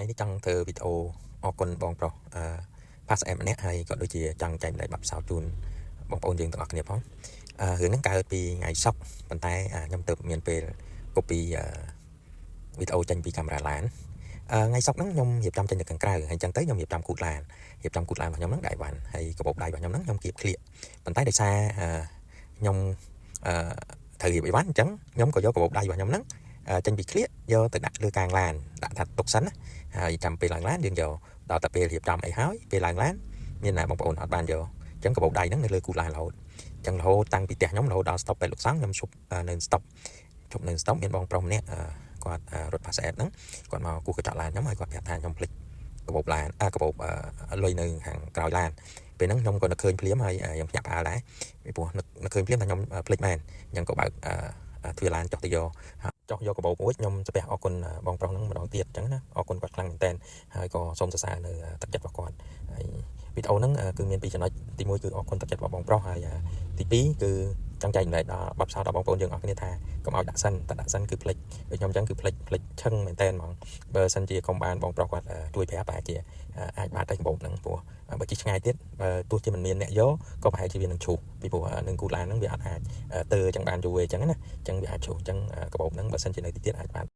ថ្ងៃនេះចង់ធ្វើវីដេអូអរគុណបងប្រុសPass M ម្នាក់ហើយក៏ដូចជាចង់ចែកម្លែកបទពិសោធន៍ជូនបងប្អូនយើងទាំងអស់គ្នាផងរឿងហ្នឹងកើតពីថ្ងៃសុក្រប៉ុន្តែខ្ញុំទៅមានពេល copy វីដេអូចេញពីកាមេរ៉ាឡានថ្ងៃសុក្រហ្នឹងខ្ញុំរៀបចំចេញទៅខាងក្រៅហើយអញ្ចឹងទៅខ្ញុំរៀបចំគូតឡានរបស់ខ្ញុំហ្នឹងដៃវ៉ាន់ហើយកាបូបដៃរបស់ខ្ញុំហ្នឹងខ្ញុំគៀបឃ្លៀកប៉ុន្តែដោយសារខ្ញុំត្រូវរៀបអីវ៉ាន់អញ្ចឹងខ្ញុំក៏យកកាបូបដៃរបស់ខ្ញុំហ្នឹងចេញពីឃ្លៀកយកទៅដាក់លើកាងឡានដាក់ថាទុកសិនណាហើយចាំពេលឡើងឡានយើងយកដល់តែពេលរៀបចំអីហើយពេលឡើងឡានមានណាបងប្អូនអត់បានយកអញ្ចឹងកាបូបដៃហ្នឹងនៅលើគូឡានរហូតអញ្ចឹងរហូតតាំងពីផ្ទះខ្ញុំរហូតដល់ stop ពេលលោកសង្ឃខ្ញុំឈប់នៅ stop មានបងប្រុសម្នាក់គាត់រត់ Pass M ហ្នឹងគាត់មកគូកញ្ចក់ឡានខ្ញុំហើយគាត់ប្រាប់ថាខ្ញុំភ្លេចកាបូបឡានកាបូបលុយនៅខាងក្រោយឡានពេលហ្នឹងខ្ញុំក៏នឹកឃើញភ្លាមហើយខ្ញុំភ្ញាក់ផ្អើលដែរពីព្រោះនឹកឃើញភ្លាមថាខ្ញុំភ្លេចមែនអញ្ចឹងក៏បើកទ្វារឡានចុះទៅយកកាបូបមួយខ្ញុំស្ពះអរគុណបងប្រុសហ្នឹងម្ដងទៀតអញ្ចឹងណាអរគុណគាត់ខ្លាំងមែនតើហើយក៏សូមសរសើរនៅទឹកចិត្តរបស់គាត់ហើយវីដេអូហ្នឹងគឺមានពីរចំណុចទី1គឺអរគុណទឹកចិត្តរបស់បងប្រុសហើយទី2គឺចង់ចែកម្លែកដល់បទពិសោធន៍ដល់បងប្អូនយើងអរគ្នាថាកុំឲ្យដាក់សិនគឺភ្លេចដូចខ្ញុំអញ្ចឹងគឺភ្លេចឈឹងមែនតើហ្មងបើសិនជាកុំបានបងប្រុសគាត់ជួយប្រាប់ប្រហែលជាអាចបានតែកាបូបហ្នឹងព្រោះបើជិះឆ្ងាយទៀតបើទោះជាមិនមានអ្នកយកក៏ប្រហែលជាវានឹងឈូសពីព្រោះនឹងគូឡានហ្នឹងវាអត់អាចទៅចឹងបានយូរទេអញ្ចឹងណាអញ្ចឹងវាអាចឈូសអញ្ចឹងកាបូបហ្នឹងបើសិនជានៅទីទៀតអាចបាន